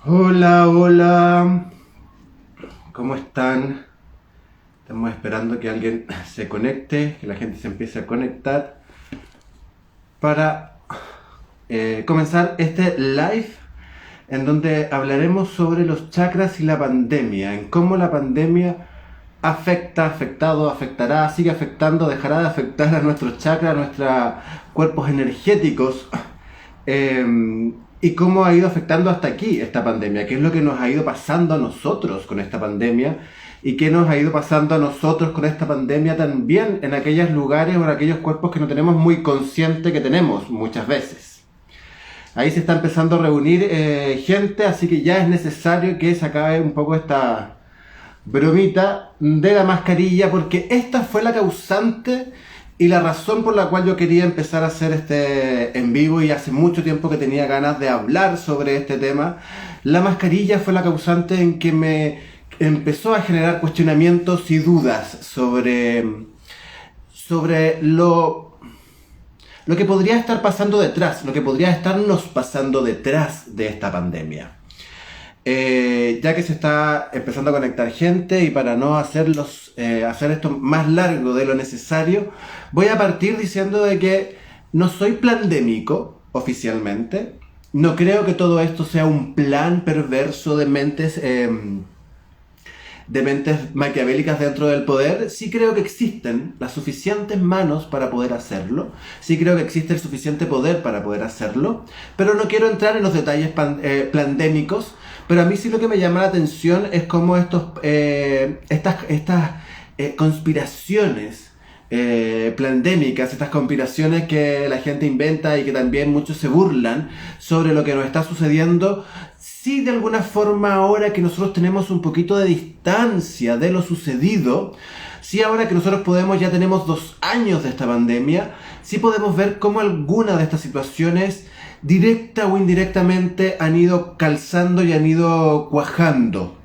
Hola, hola, ¿cómo están? Estamos esperando que alguien se conecte, que la gente se empiece a conectar para comenzar este live en donde hablaremos sobre los chakras y la pandemia, en cómo la pandemia afecta, afectado, afectará, sigue afectando, dejará de afectar a nuestros chakras, a nuestros cuerpos energéticos, y cómo ha ido afectando hasta aquí esta pandemia, qué es lo que nos ha ido pasando a nosotros con esta pandemia y qué nos ha ido pasando a nosotros con esta pandemia también en aquellos lugares o en aquellos cuerpos que no tenemos muy consciente que tenemos muchas veces. Ahí se está empezando a reunir gente, así que ya es necesario que se acabe un poco esta bromita de la mascarilla, porque esta fue la causante y la razón por la cual yo quería empezar a hacer este en vivo, y hace mucho tiempo que tenía ganas de hablar sobre este tema. La mascarilla fue la causante en que me empezó a generar cuestionamientos y dudas sobre lo que podría estar pasando detrás, lo que podría estarnos pasando detrás de esta pandemia. Ya que se está empezando a conectar gente, y para no hacer esto más largo de lo necesario, voy a partir diciendo de que no soy plandémico oficialmente. No creo que todo esto sea un plan perverso de mentes maquiavélicas dentro del poder. Sí creo que existen las suficientes manos para poder hacerlo, sí creo que existe el suficiente poder para poder hacerlo, pero no quiero entrar en los detalles plandémicos. Pero a mí sí lo que me llama la atención es cómo estas conspiraciones plandémicas, estas conspiraciones que la gente inventa y que también muchos se burlan sobre lo que nos está sucediendo, sí, de alguna forma, ahora que nosotros tenemos un poquito de distancia de lo sucedido, sí, ahora que nosotros ya tenemos 2 años de esta pandemia, sí podemos ver cómo alguna de estas situaciones, directa o indirectamente, han ido calzando y han ido cuajando.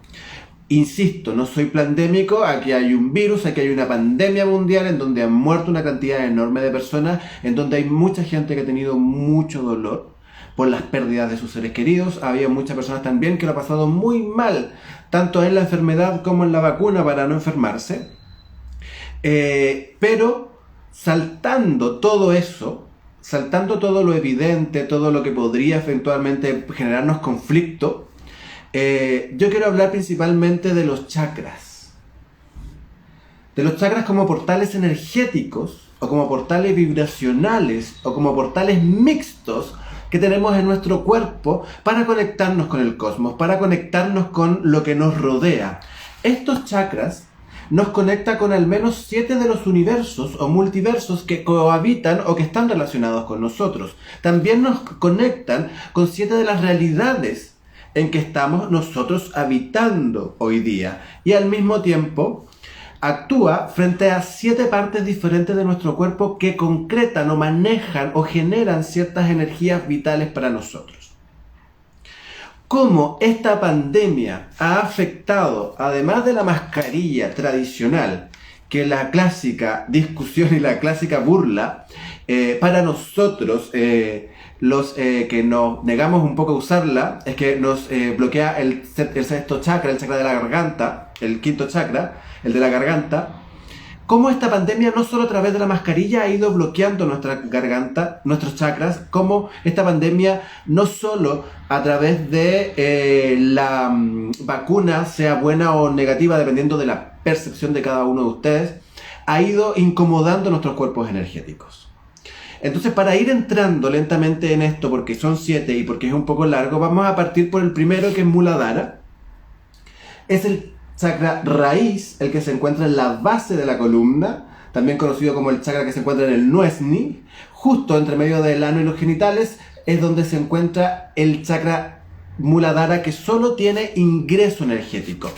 Insisto, no soy plandémico, aquí hay un virus, aquí hay una pandemia mundial en donde han muerto una cantidad enorme de personas, en donde hay mucha gente que ha tenido mucho dolor por las pérdidas de sus seres queridos. Había muchas personas también que lo han pasado muy mal, tanto en la enfermedad como en la vacuna para no enfermarse. Pero saltando todo eso, saltando todo lo evidente, todo lo que podría eventualmente generarnos conflicto, yo quiero hablar principalmente de los chakras. De los chakras como portales energéticos, o como portales vibracionales, o como portales mixtos que tenemos en nuestro cuerpo para conectarnos con el cosmos, para conectarnos con lo que nos rodea. Estos chakras nos conectan con al menos 7 de los universos o multiversos que cohabitan o que están relacionados con nosotros. También nos conectan con 7 de las realidades en que estamos nosotros habitando hoy día. Y al mismo tiempo actúa frente a 7 partes diferentes de nuestro cuerpo que concretan o manejan o generan ciertas energías vitales para nosotros. Cómo esta pandemia ha afectado, además de la mascarilla tradicional, que la clásica discusión y la clásica burla, para nosotros, los que nos negamos un poco a usarla, es que nos bloquea el sexto chakra, el chakra de la garganta, el quinto chakra, el de la garganta. Cómo esta pandemia no solo a través de la mascarilla ha ido bloqueando nuestra garganta, nuestros chakras, cómo esta pandemia no solo a través de la vacuna, sea buena o negativa dependiendo de la percepción de cada uno de ustedes, ha ido incomodando nuestros cuerpos energéticos. Entonces, para ir entrando lentamente en esto, porque son 7 y porque es un poco largo, vamos a partir por el primero, que es Muladhara. Es el chakra raíz, el que se encuentra en la base de la columna, también conocido como el chakra que se encuentra en el nuesni, justo entre medio del ano y los genitales, es donde se encuentra el chakra Muladhara, que solo tiene ingreso energético.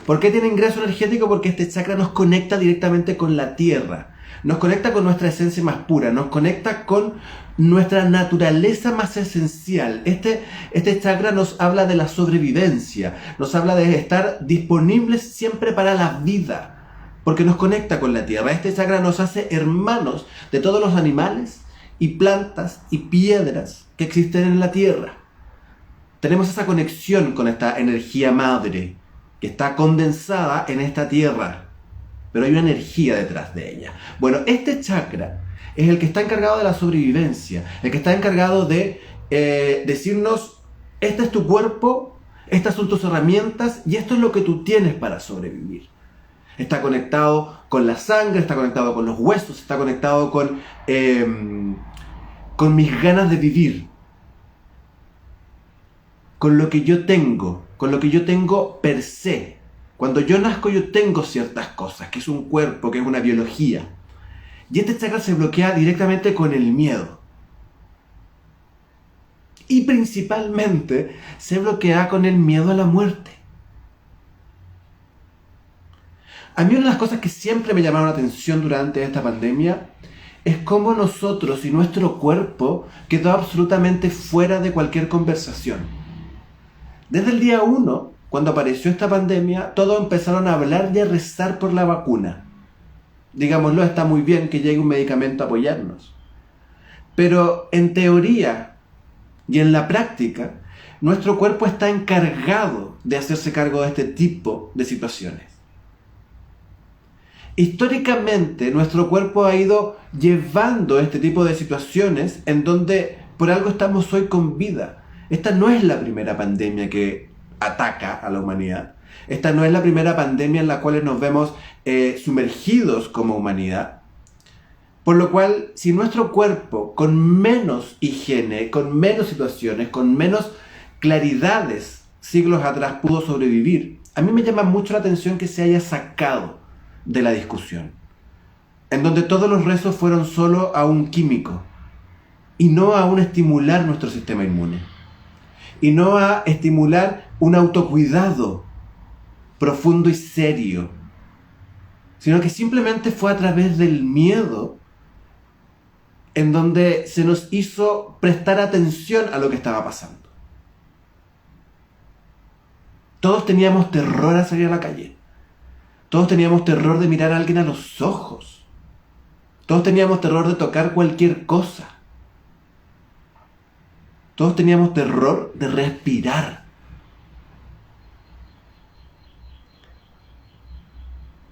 ¿Por qué tiene ingreso energético? Porque este chakra nos conecta directamente con la tierra, nos conecta con nuestra esencia más pura, nos conecta con nuestra naturaleza más esencial. Este chakra nos habla de la sobrevivencia, nos habla de estar disponibles siempre para la vida, porque nos conecta con la tierra. Este chakra nos hace hermanos de todos los animales y plantas y piedras que existen en la tierra. Tenemos esa conexión con esta energía madre que está condensada en esta tierra, pero hay una energía detrás de ella. Bueno, este chakra es el que está encargado de la sobrevivencia, el que está encargado de decirnos, este es tu cuerpo, estas son tus herramientas y esto es lo que tú tienes para sobrevivir. Está conectado con la sangre, está conectado con los huesos, está conectado con mis ganas de vivir, con lo que yo tengo per se. Cuando yo nazco yo tengo ciertas cosas, que es un cuerpo, que es una biología. Y este chakra se bloquea directamente con el miedo. Y principalmente se bloquea con el miedo a la muerte. A mí una de las cosas que siempre me llamaron la atención durante esta pandemia es cómo nosotros y nuestro cuerpo quedó absolutamente fuera de cualquier conversación. Desde el día 1, cuando apareció esta pandemia, todos empezaron a hablar y a rezar por la vacuna. Digámoslo, está muy bien que llegue un medicamento a apoyarnos. Pero en teoría y en la práctica, nuestro cuerpo está encargado de hacerse cargo de este tipo de situaciones. Históricamente, nuestro cuerpo ha ido llevando este tipo de situaciones en donde por algo estamos hoy con vida. Esta no es la primera pandemia que ataca a la humanidad. Esta no es la primera pandemia en la cual nos vemos sumergidos como humanidad. Por lo cual, si nuestro cuerpo, con menos higiene, con menos situaciones, con menos claridades, siglos atrás pudo sobrevivir, a mí me llama mucho la atención que se haya sacado de la discusión, en donde todos los rezos fueron solo a un químico, y no a un estimular nuestro sistema inmune, y no a estimular un autocuidado profundo y serio, sino que simplemente fue a través del miedo en donde se nos hizo prestar atención a lo que estaba pasando. Todos teníamos terror a salir a la calle. Todos teníamos terror de mirar a alguien a los ojos. Todos teníamos terror de tocar cualquier cosa. Todos teníamos terror de respirar.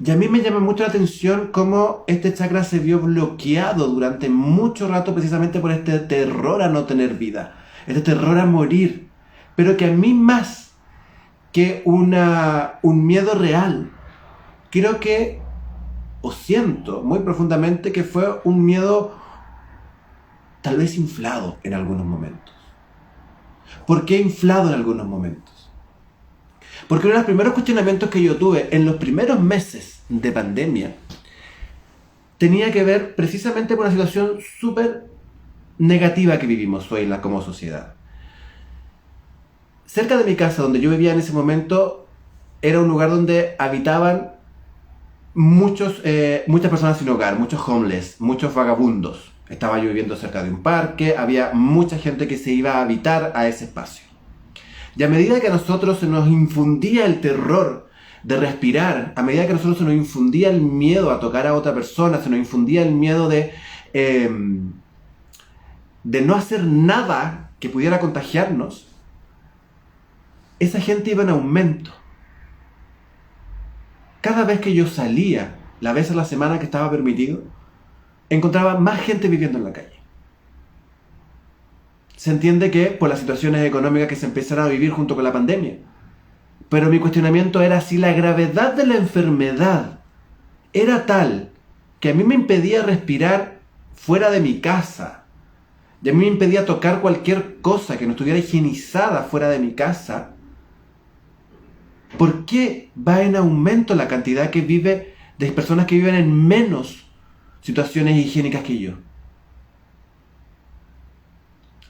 Y a mí me llama mucho la atención cómo este chakra se vio bloqueado durante mucho rato precisamente por este terror a no tener vida, este terror a morir, pero que a mí más que un miedo real, creo que, o siento muy profundamente que fue un miedo tal vez inflado en algunos momentos. ¿Por qué inflado en algunos momentos? Porque uno de los primeros cuestionamientos que yo tuve en los primeros meses de pandemia tenía que ver precisamente con una situación súper negativa que vivimos hoy como sociedad. Cerca de mi casa, donde yo vivía en ese momento, era un lugar donde habitaban muchas personas sin hogar, muchos homeless, muchos vagabundos. Estaba yo viviendo cerca de un parque, había mucha gente que se iba a habitar a ese espacio. Y a medida que a nosotros se nos infundía el terror de respirar, a medida que a nosotros se nos infundía el miedo a tocar a otra persona, se nos infundía el miedo de no hacer nada que pudiera contagiarnos, esa gente iba en aumento. Cada vez que yo salía, la vez a la semana que estaba permitido, encontraba más gente viviendo en la calle. Se entiende que por las situaciones económicas que se empezaron a vivir junto con la pandemia. Pero mi cuestionamiento era si la gravedad de la enfermedad era tal que a mí me impedía respirar fuera de mi casa, y a mí me impedía tocar cualquier cosa que no estuviera higienizada fuera de mi casa, ¿por qué va en aumento la cantidad de personas que viven en menos situaciones higiénicas que yo?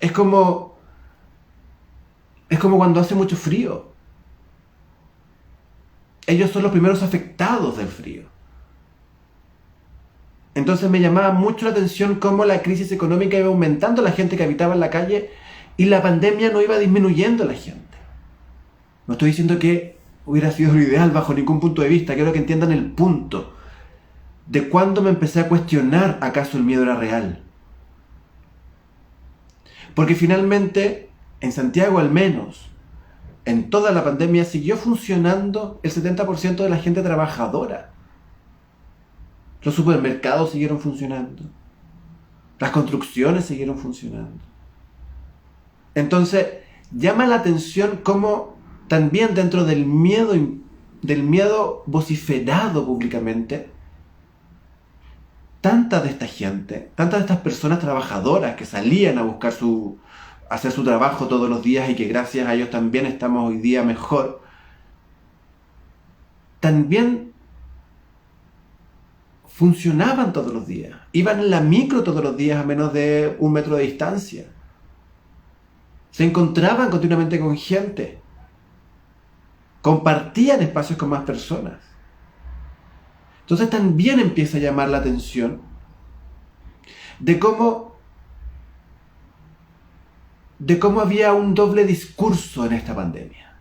Es como cuando hace mucho frío. Ellos son los primeros afectados del frío. Entonces me llamaba mucho la atención cómo la crisis económica iba aumentando la gente que habitaba en la calle y la pandemia no iba disminuyendo la gente. No estoy diciendo que hubiera sido lo ideal bajo ningún punto de vista. Quiero que entiendan el punto de cuándo me empecé a cuestionar acaso el miedo era real. Porque finalmente, en Santiago al menos, en toda la pandemia siguió funcionando el 70% de la gente trabajadora. Los supermercados siguieron funcionando. Las construcciones siguieron funcionando. Entonces, llama la atención cómo también dentro del miedo vociferado públicamente, tanta de esta gente, tantas de estas personas trabajadoras que salían a buscar hacer su trabajo todos los días y que gracias a ellos también estamos hoy día mejor, también funcionaban todos los días, iban en la micro todos los días a menos de 1 metro de distancia, se encontraban continuamente con gente, compartían espacios con más personas. Entonces también empieza a llamar la atención de cómo había un doble discurso en esta pandemia.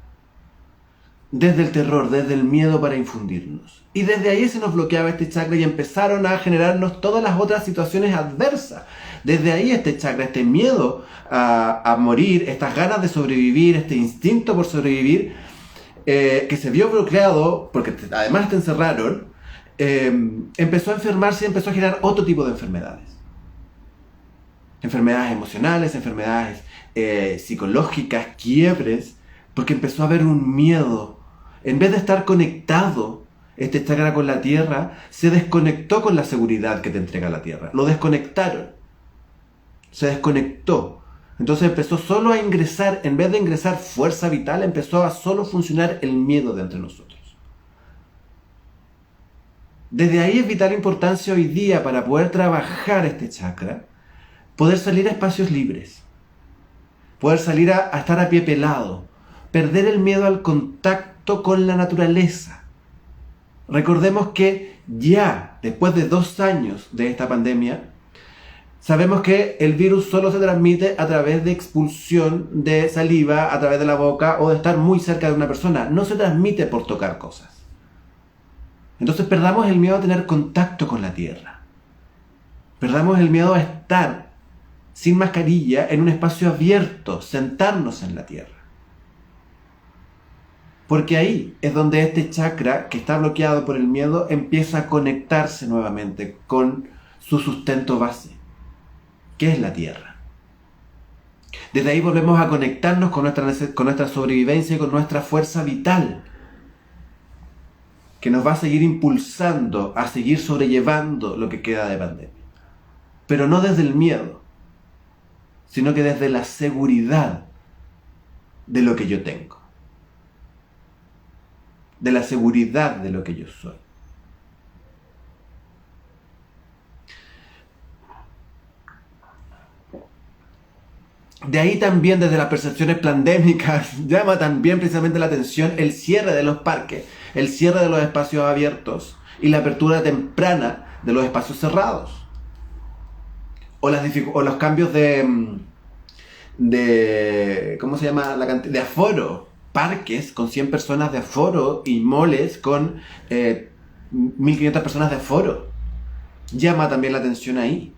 Desde el terror, desde el miedo para infundirnos. Y desde ahí se nos bloqueaba este chakra y empezaron a generarnos todas las otras situaciones adversas. Desde ahí este chakra, este miedo a morir, estas ganas de sobrevivir, este instinto por sobrevivir, que se vio bloqueado, porque además te encerraron, empezó a enfermarse y empezó a generar otro tipo de enfermedades. Enfermedades emocionales, enfermedades psicológicas, quiebres, porque empezó a haber un miedo. En vez de estar conectado este chakra con la tierra, se desconectó con la seguridad que te entrega la tierra. Lo desconectaron. Se desconectó. Entonces empezó solo a ingresar, en vez de ingresar fuerza vital, empezó a solo funcionar el miedo de entre nosotros. Desde ahí es vital importancia hoy día para poder trabajar este chakra, poder salir a espacios libres, poder salir a estar a pie pelado, perder el miedo al contacto con la naturaleza. Recordemos que ya después de 2 años de esta pandemia, sabemos que el virus solo se transmite a través de expulsión de saliva, a través de la boca o de estar muy cerca de una persona. No se transmite por tocar cosas. Entonces perdamos el miedo a tener contacto con la tierra. Perdamos el miedo a estar sin mascarilla en un espacio abierto, sentarnos en la tierra. Porque ahí es donde este chakra, que está bloqueado por el miedo, empieza a conectarse nuevamente con su sustento base, que es la tierra. Desde ahí volvemos a conectarnos con nuestra sobrevivencia y con nuestra fuerza vital, que nos va a seguir impulsando a seguir sobrellevando lo que queda de pandemia. Pero no desde el miedo, sino que desde la seguridad de lo que yo tengo, de la seguridad de lo que yo soy. De ahí también, desde las percepciones pandémicas, llama también precisamente la atención el cierre de los parques, el cierre de los espacios abiertos y la apertura temprana de los espacios cerrados. O los cambios de ¿cómo se llama? De aforo. Parques con 100 personas de aforo y moles con 1500 personas de aforo. Llama también la atención ahí.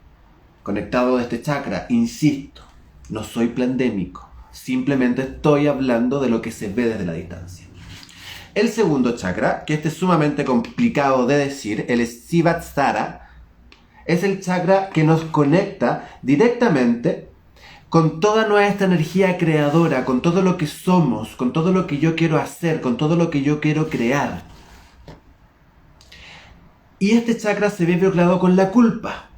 Conectado a este chakra, insisto, no soy pandémico. Simplemente estoy hablando de lo que se ve desde la distancia. El segundo chakra, que este es sumamente complicado de decir, el Sivasara, es el chakra que nos conecta directamente con toda nuestra energía creadora, con todo lo que somos, con todo lo que yo quiero hacer, con todo lo que yo quiero crear. Y este chakra se ve bloqueado con la culpa.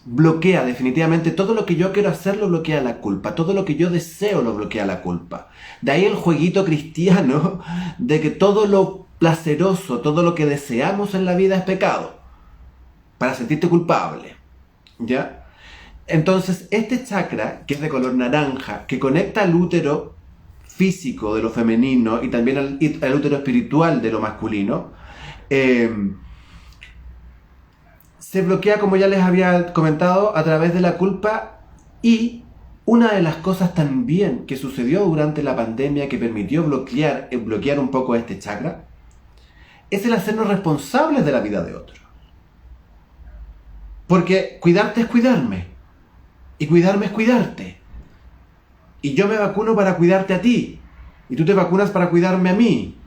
Bloquea definitivamente todo lo que yo quiero hacer, lo bloquea la culpa. Todo lo que yo deseo lo bloquea la culpa. De ahí el jueguito cristiano de que todo lo placeroso, todo lo que deseamos en la vida es pecado, para sentirte culpable. ¿Ya? Entonces, este chakra, que es de color naranja, que conecta al útero físico de lo femenino y también al útero espiritual de lo masculino, se bloquea, como ya les había comentado, a través de la culpa. Y una de las cosas también que sucedió durante la pandemia que permitió bloquear un poco este chakra es el hacernos responsables de la vida de otro. Porque cuidarte es cuidarme. Y cuidarme es cuidarte. Y yo me vacuno para cuidarte a ti. Y tú te vacunas para cuidarme a mí.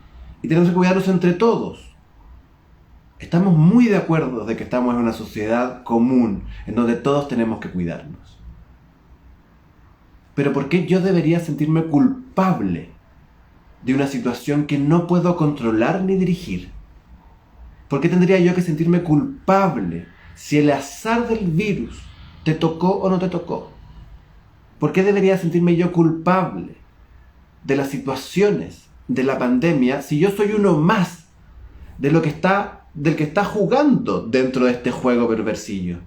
Y tenemos que cuidarnos entre todos. Estamos muy de acuerdo de que estamos en una sociedad común, en donde todos tenemos que cuidarnos. Pero ¿por qué yo debería sentirme culpable de una situación que no puedo controlar ni dirigir? ¿Por qué tendría yo que sentirme culpable si el azar del virus te tocó o no te tocó? ¿Por qué debería sentirme yo culpable de las situaciones de la pandemia si yo soy uno más del que está jugando dentro de este juego perversillo?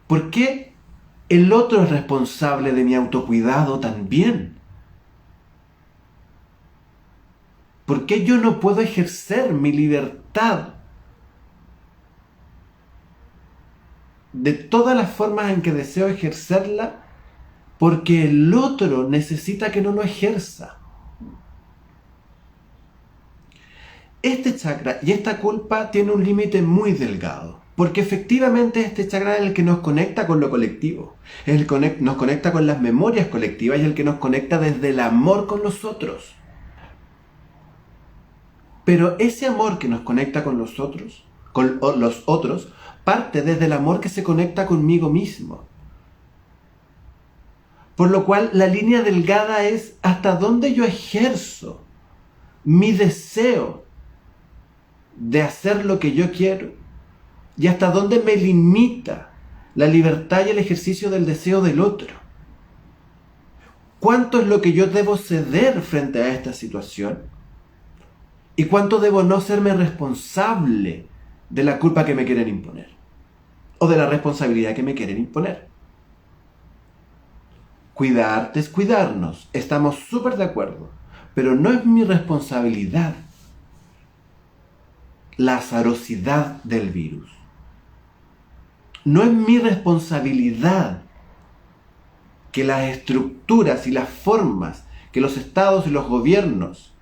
¿Por qué el otro es responsable de mi autocuidado también? ¿Por qué yo no puedo ejercer mi libertad de todas las formas en que deseo ejercerla? Porque el otro necesita que no lo ejerza. Este chakra y esta culpa tiene un límite muy delgado. Porque efectivamente este chakra es el que nos conecta con lo colectivo. Es el que nos conecta con las memorias colectivas y el que nos conecta desde el amor con los otros. Pero ese amor que nos conecta con los otros, parte desde el amor que se conecta conmigo mismo. Por lo cual la línea delgada es hasta dónde yo ejerzo mi deseo de hacer lo que yo quiero y hasta dónde me limita la libertad y el ejercicio del deseo del otro. ¿Cuánto es lo que yo debo ceder frente a esta situación? ¿Y cuánto debo no serme responsable de la culpa que me quieren imponer? O de la responsabilidad que me quieren imponer. Cuidarte es cuidarnos. Estamos súper de acuerdo. Pero no es mi responsabilidad la azarosidad del virus. No es mi responsabilidad que las estructuras y las formas que los estados y los gobiernos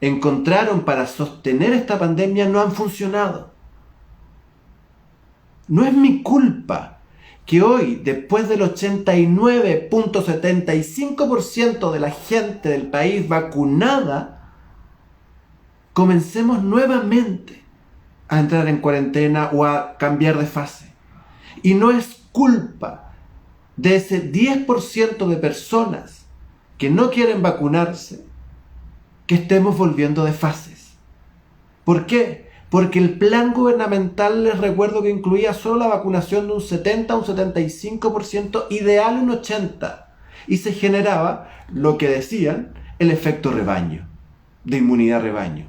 encontraron para sostener esta pandemia no han funcionado. No es mi culpa que hoy, después del 89.75% de la gente del país vacunada, comencemos nuevamente a entrar en cuarentena o a cambiar de fase. Y no es culpa de ese 10% de personas que no quieren vacunarse que estemos volviendo de fases. ¿Por qué? Porque el plan gubernamental, les recuerdo que incluía solo la vacunación de un 70 a un 75%, ideal un 80%. Y se generaba, lo que decían, el efecto rebaño, de inmunidad rebaño.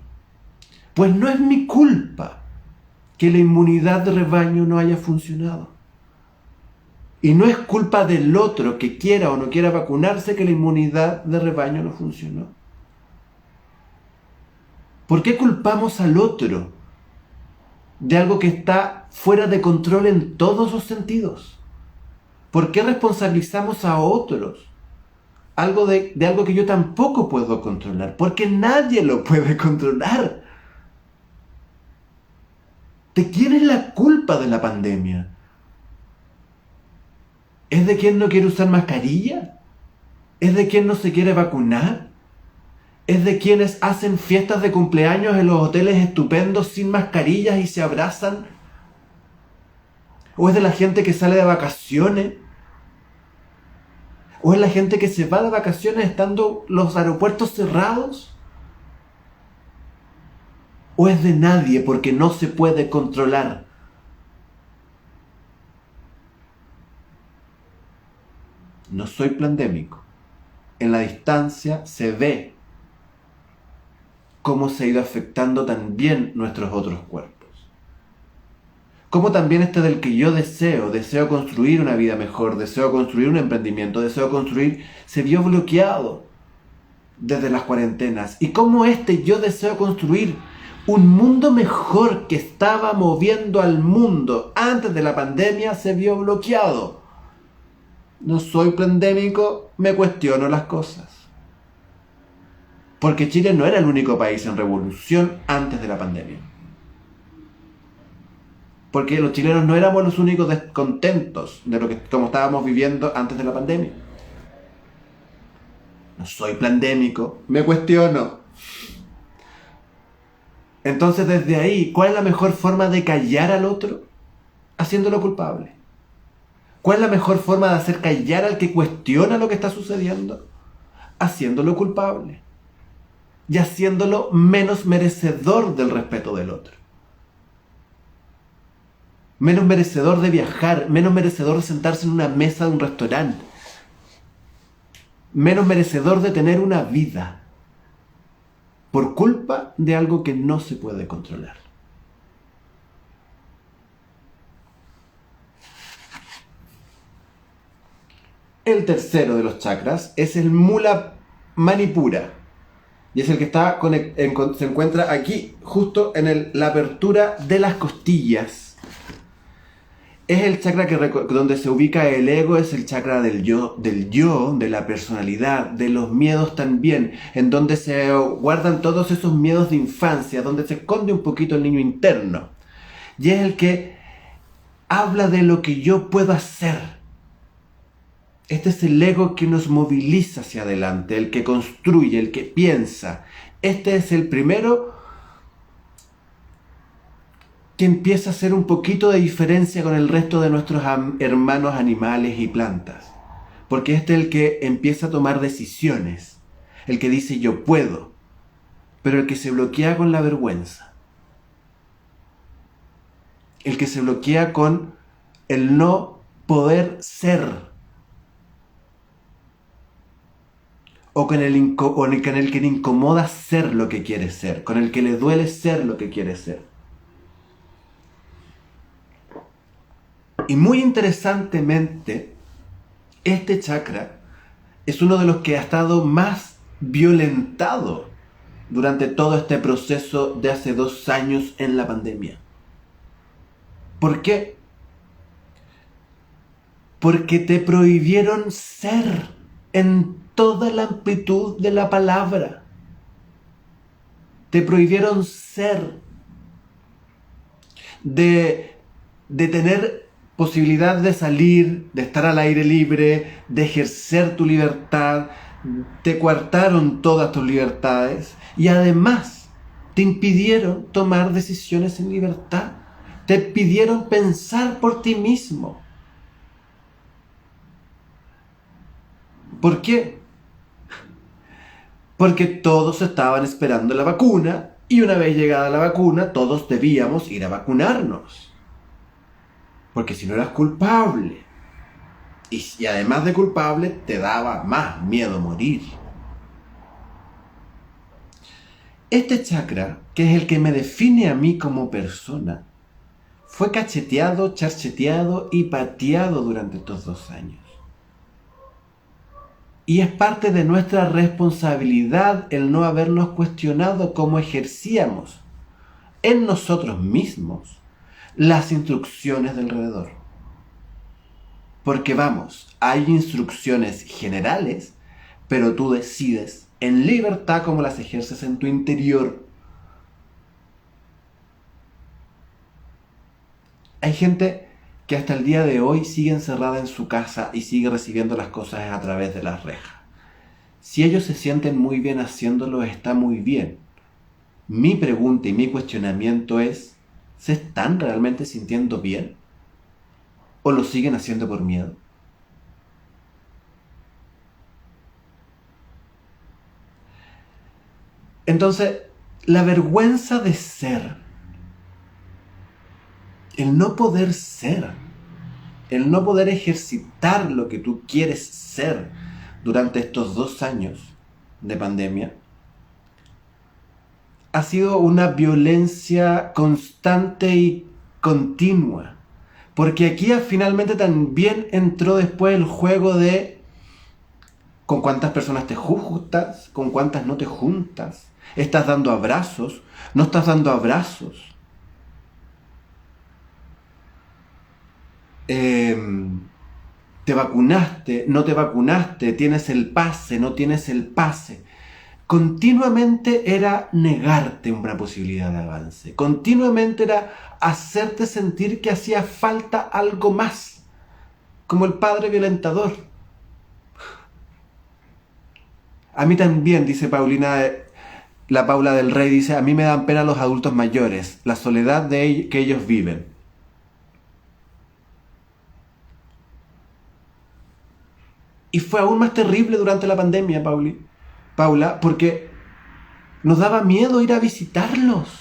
Pues no es mi culpa que la inmunidad de rebaño no haya funcionado. Y no es culpa del otro que quiera o no quiera vacunarse que la inmunidad de rebaño no funcionó. ¿Por qué culpamos al otro de algo que está fuera de control en todos los sentidos? ¿Por qué responsabilizamos a otros de algo que yo tampoco puedo controlar? Porque nadie lo puede controlar. ¿De quién es la culpa de la pandemia? ¿Es de quien no quiere usar mascarilla? ¿Es de quien no se quiere vacunar? ¿Es de quienes hacen fiestas de cumpleaños en los hoteles estupendos sin mascarillas y se abrazan? ¿O es de la gente que sale de vacaciones? ¿O es la gente que se va de vacaciones estando los aeropuertos cerrados? ¿O es de nadie porque no se puede controlar? No soy pandémico. En la distancia se ve cómo se ha ido afectando también nuestros otros cuerpos. Cómo también este del que yo deseo construir una vida mejor, deseo construir un emprendimiento, deseo construir, se vio bloqueado desde las cuarentenas. Y cómo yo deseo construir un mundo mejor que estaba moviendo al mundo antes de la pandemia se vio bloqueado. No soy pandémico, me cuestiono las cosas. Porque Chile no era el único país en revolución antes de la pandemia. porque los chilenos no éramos los únicos descontentos de lo que como estábamos viviendo antes de la pandemia. No soy pandémico, me cuestiono. Entonces, desde ahí, ¿cuál es la mejor forma de callar al otro? Haciéndolo culpable. ¿Cuál es la mejor forma de hacer callar al que cuestiona lo que está sucediendo? Haciéndolo culpable. Y haciéndolo menos merecedor del respeto del otro. Menos merecedor de viajar, menos merecedor de sentarse en una mesa de un restaurante. Menos merecedor de tener una vida. Por culpa de algo que no se puede controlar. El tercero de los chakras es el Mula Manipura. Y es el que está se encuentra aquí, justo en la apertura de las costillas. Es el chakra donde se ubica el ego, es el chakra del yo, de la personalidad, de los miedos también, en donde se guardan todos esos miedos de infancia, donde se esconde un poquito el niño interno. Y es el que habla de lo que yo puedo hacer. Este es el ego que nos moviliza hacia adelante, el que construye, el que piensa. Este es el primero que empieza a hacer un poquito de diferencia con el resto de nuestros hermanos animales y plantas. Porque este es el que empieza a tomar decisiones, el que dice yo puedo, pero el que se bloquea con la vergüenza. El que se bloquea con el no poder ser. O con el que le incomoda ser lo que quiere ser, con el que le duele ser lo que quiere ser. Y muy interesantemente, este chakra es uno de los que ha estado más violentado durante todo este proceso de hace 2 años en la pandemia. ¿Por qué? Porque te prohibieron ser en toda la amplitud de la palabra. Te prohibieron ser, de tener posibilidad de salir, de estar al aire libre, de ejercer tu libertad. Te coartaron todas tus libertades y además te impidieron tomar decisiones en libertad. Te pidieron pensar por ti mismo. ¿Por qué? Porque todos estaban esperando la vacuna y una vez llegada la vacuna todos debíamos ir a vacunarnos. Porque si no eras culpable y además de culpable te daba más miedo morir. Este chakra, que es el que me define a mí como persona, fue cacheteado, charcheteado y pateado durante estos 2 años. Y es parte de nuestra responsabilidad el no habernos cuestionado cómo ejercíamos en nosotros mismos las instrucciones del alrededor. Porque vamos, hay instrucciones generales, pero tú decides en libertad cómo las ejerces en tu interior. Hay gente que hasta el día de hoy sigue encerrada en su casa y sigue recibiendo las cosas a través de las rejas. Si ellos se sienten muy bien haciéndolo, está muy bien. Mi pregunta y mi cuestionamiento es, ¿se están realmente sintiendo bien? ¿O lo siguen haciendo por miedo? Entonces, la vergüenza de ser, el no poder ser, el no poder ejercitar lo que tú quieres ser durante estos 2 años de pandemia, ha sido una violencia constante y continua. Porque aquí finalmente también entró después el juego de con cuántas personas te juntas, con cuántas no te juntas. ¿Estás dando abrazos? ¿No estás dando abrazos? ¿Te vacunaste? ¿No te vacunaste? ¿Tienes el pase? ¿No tienes el pase? Continuamente era negarte una posibilidad de avance. Continuamente era hacerte sentir que hacía falta algo más, como el padre violentador. A mí también, dice Paulina, la Paula del Rey, dice, a mí me dan pena los adultos mayores, la soledad que ellos viven. Y fue aún más terrible durante la pandemia, Paula, porque nos daba miedo ir a visitarlos.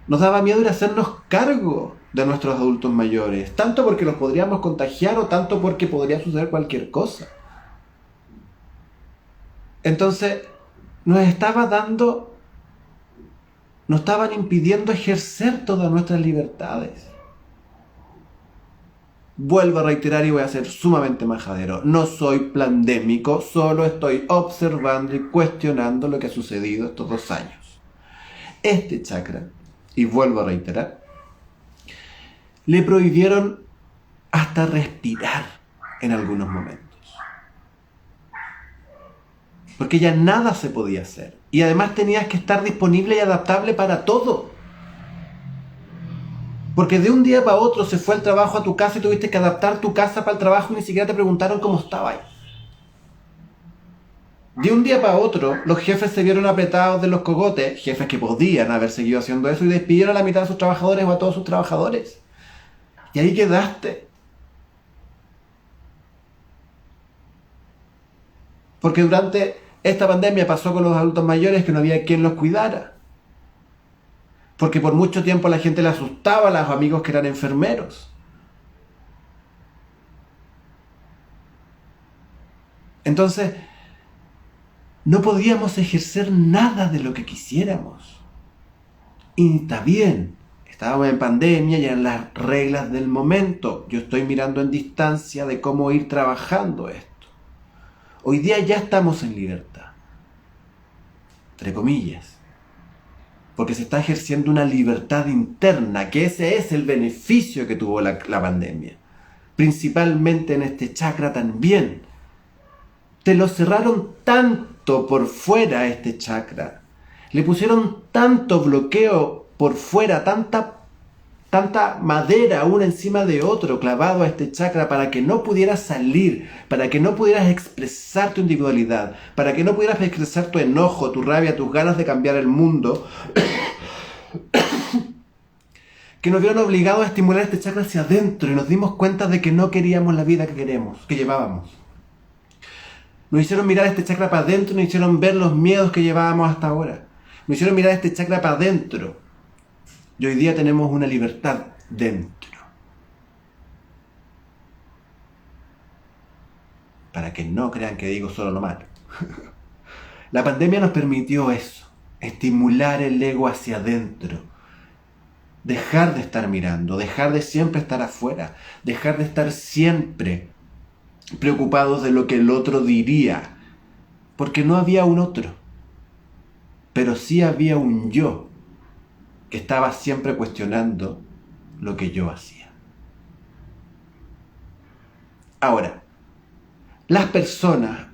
Nos daba miedo ir a hacernos cargo de nuestros adultos mayores, tanto porque los podríamos contagiar o tanto porque podría suceder cualquier cosa. Entonces, nos estaban impidiendo ejercer todas nuestras libertades. Vuelvo a reiterar y voy a ser sumamente majadero. No soy pandémico, solo estoy observando y cuestionando lo que ha sucedido estos 2 años. Este chakra, y vuelvo a reiterar, le prohibieron hasta respirar en algunos momentos. Porque ya nada se podía hacer. Y además tenías que estar disponible y adaptable para todo. Porque de un día para otro se fue el trabajo a tu casa y tuviste que adaptar tu casa para el trabajo y ni siquiera te preguntaron cómo estaba ahí. De un día para otro, los jefes se vieron apretados de los cogotes, jefes que podían haber seguido haciendo eso, y despidieron a la mitad de sus trabajadores o a todos sus trabajadores. Y ahí quedaste. Porque durante esta pandemia pasó con los adultos mayores que no había quien los cuidara. Porque por mucho tiempo la gente le asustaba a los amigos que eran enfermeros. Entonces, no podíamos ejercer nada de lo que quisiéramos. Y está bien, estábamos en pandemia y en las reglas del momento. Yo estoy mirando en distancia de cómo ir trabajando esto. Hoy día ya estamos en libertad. Entre comillas. Porque se está ejerciendo una libertad interna, que ese es el beneficio que tuvo la pandemia. Principalmente en este chakra también. Te lo cerraron tanto por fuera este chakra. Le pusieron tanto bloqueo por fuera, tanta madera uno encima de otro clavado a este chakra para que no pudieras salir, para que no pudieras expresar tu individualidad, para que no pudieras expresar tu enojo, tu rabia, tus ganas de cambiar el mundo, que nos vieron obligados a estimular este chakra hacia adentro y nos dimos cuenta de que no queríamos la vida que llevábamos. Nos hicieron mirar este chakra para adentro y nos hicieron ver los miedos que llevábamos hasta ahora. Nos hicieron mirar este chakra para adentro. Y hoy día tenemos una libertad dentro. Para que no crean que digo solo lo malo. La pandemia nos permitió eso. Estimular el ego hacia adentro. Dejar de estar mirando. Dejar de siempre estar afuera. Dejar de estar siempre preocupados de lo que el otro diría. Porque no había un otro. Pero sí había un yo que estaba siempre cuestionando lo que yo hacía. Ahora, las personas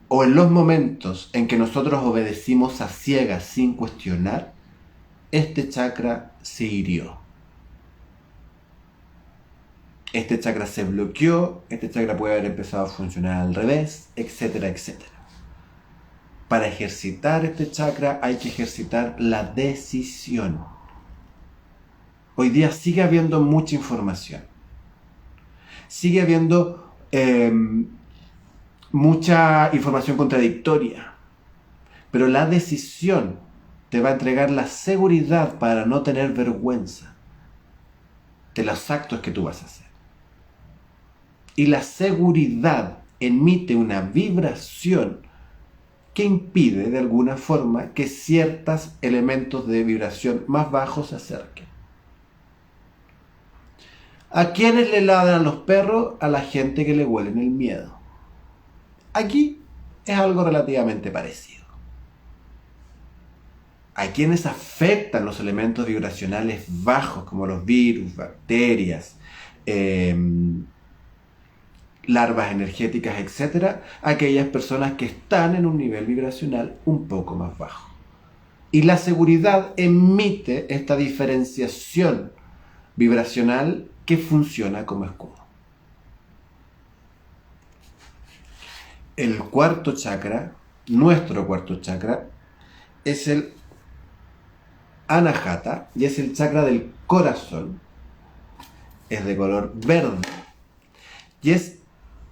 o en los momentos en que nosotros obedecimos a ciegas sin cuestionar, este chakra se hirió. Este chakra se bloqueó, este chakra puede haber empezado a funcionar al revés, etcétera, etcétera. Para ejercitar este chakra hay que ejercitar la decisión. Hoy día sigue habiendo mucha información. Sigue habiendo mucha información contradictoria. Pero la decisión te va a entregar la seguridad para no tener vergüenza de los actos que tú vas a hacer. Y la seguridad emite una vibración que impide de alguna forma que ciertos elementos de vibración más bajos se acerquen. ¿A quiénes le ladran los perros? A la gente que le huelen el miedo. Aquí es algo relativamente parecido. ¿A quienes afectan los elementos vibracionales bajos como los virus, bacterias, larvas energéticas, etc.? Aquellas personas que están en un nivel vibracional un poco más bajo. Y la seguridad emite esta diferenciación vibracional que funciona como escudo. El cuarto chakra, nuestro cuarto chakra, es el Anahata y es el chakra del corazón. Es de color verde y es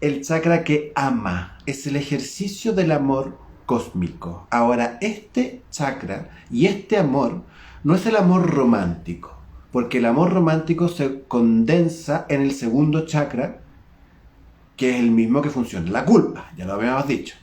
el chakra que ama, es el ejercicio del amor cósmico. Ahora, este chakra y este amor no es el amor romántico, porque el amor romántico se condensa en el segundo chakra, que es el mismo que funciona la culpa, ya lo habíamos dicho.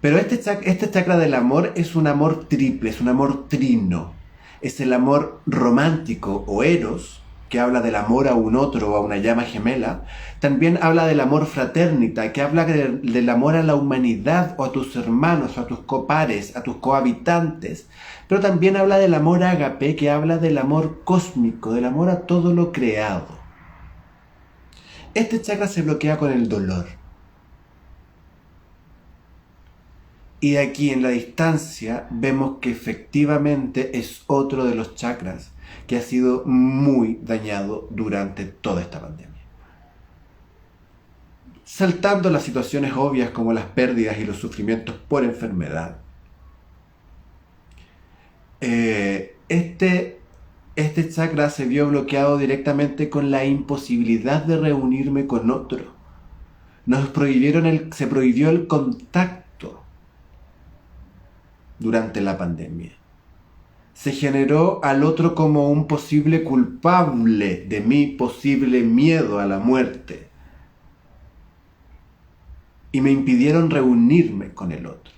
Pero este chakra del amor es un amor triple, es un amor trino. Es el amor romántico o eros, que habla del amor a un otro o a una llama gemela. También habla del amor fraternita, que habla del amor a la humanidad o a tus hermanos, o a tus copares, a tus cohabitantes. Pero también habla del amor ágape, que habla del amor cósmico, del amor a todo lo creado. Este chakra se bloquea con el dolor. Y de aquí en la distancia vemos que efectivamente es otro de los chakras que ha sido muy dañado durante toda esta pandemia. Saltando las situaciones obvias como las pérdidas y los sufrimientos por enfermedad, este chakra se vio bloqueado directamente con la imposibilidad de reunirme con otro. Se prohibió el contacto durante la pandemia. Se generó al otro como un posible culpable de mi posible miedo a la muerte. Y me impidieron reunirme con el otro.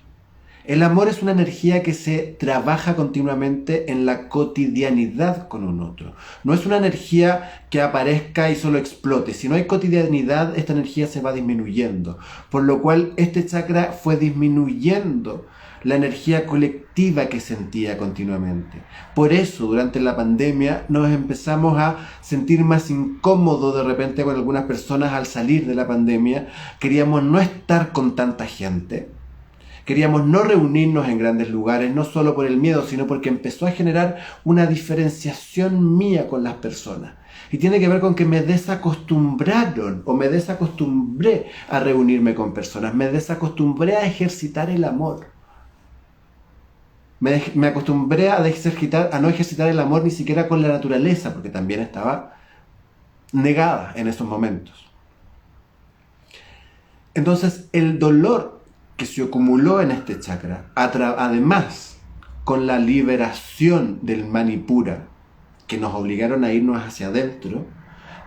El amor es una energía que se trabaja continuamente en la cotidianidad con un otro. No es una energía que aparezca y solo explote. Si no hay cotidianidad, esta energía se va disminuyendo. Por lo cual este chakra fue disminuyendo la energía colectiva que sentía continuamente. Por eso, durante la pandemia, nos empezamos a sentir más incómodos de repente con algunas personas al salir de la pandemia. Queríamos no estar con tanta gente. Queríamos no reunirnos en grandes lugares, no solo por el miedo, sino porque empezó a generar una diferenciación mía con las personas. Y tiene que ver con que me desacostumbraron o me desacostumbré a reunirme con personas. Me desacostumbré a ejercitar el amor. Me acostumbré a no ejercitar el amor ni siquiera con la naturaleza, porque también estaba negada en esos momentos. Entonces, el dolor que se acumuló en este chakra, además con la liberación del Manipura, que nos obligaron a irnos hacia adentro,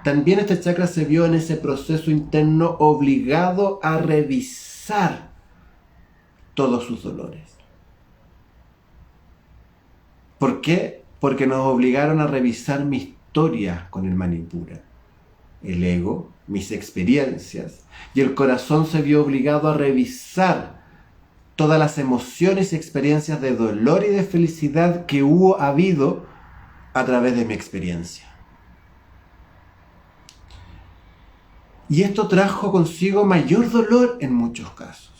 también este chakra se vio en ese proceso interno obligado a revisar todos sus dolores. ¿Por qué? Porque nos obligaron a revisar mi historia con el Manipura, el ego, mis experiencias, y el corazón se vio obligado a revisar todas las emociones y experiencias de dolor y de felicidad que habido a través de mi experiencia. Y esto trajo consigo mayor dolor en muchos casos.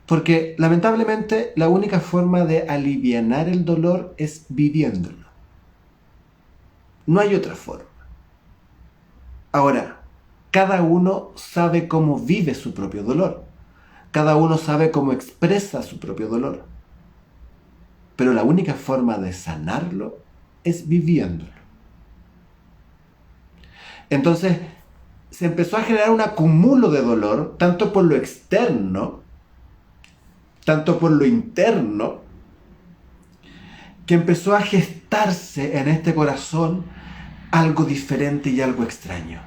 Porque lamentablemente la única forma de alivianar el dolor es viviéndolo. No hay otra forma. Ahora, cada uno sabe cómo vive su propio dolor. Cada uno sabe cómo expresa su propio dolor. Pero la única forma de sanarlo es viviéndolo. Entonces, se empezó a generar un acúmulo de dolor, tanto por lo externo, tanto por lo interno, que empezó a gestarse en este corazón algo diferente y algo extraño.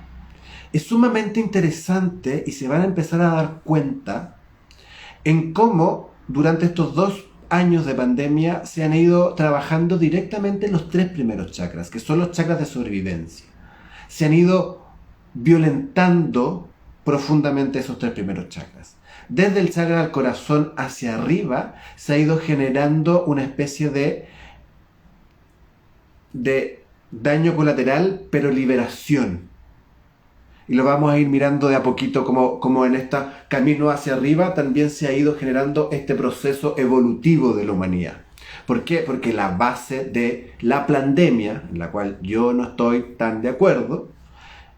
Es sumamente interesante y se van a empezar a dar cuenta en cómo durante estos 2 años de pandemia se han ido trabajando directamente en los 3 primeros chakras, que son los chakras de sobrevivencia. Se han ido violentando profundamente esos 3 primeros chakras. Desde el chakra del corazón hacia arriba se ha ido generando una especie de daño colateral, pero liberación. Y lo vamos a ir mirando de a poquito como en este camino hacia arriba también se ha ido generando este proceso evolutivo de la humanidad. ¿Por qué? Porque la base de la pandemia, en la cual yo no estoy tan de acuerdo,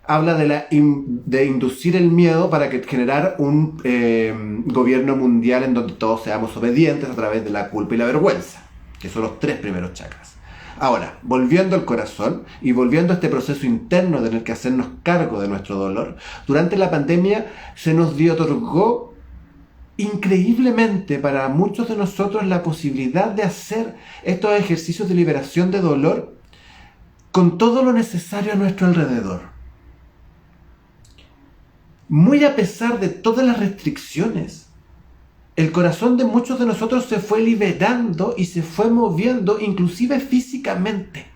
habla de inducir el miedo para generar un gobierno mundial en donde todos seamos obedientes a través de la culpa y la vergüenza, que son los 3 primeros chakras. Ahora, volviendo al corazón y volviendo a este proceso interno de tener que hacernos cargo de nuestro dolor, durante la pandemia se nos otorgó increíblemente para muchos de nosotros la posibilidad de hacer estos ejercicios de liberación de dolor con todo lo necesario a nuestro alrededor. Muy a pesar de todas las restricciones, el corazón de muchos de nosotros se fue liberando y se fue moviendo, inclusive físicamente.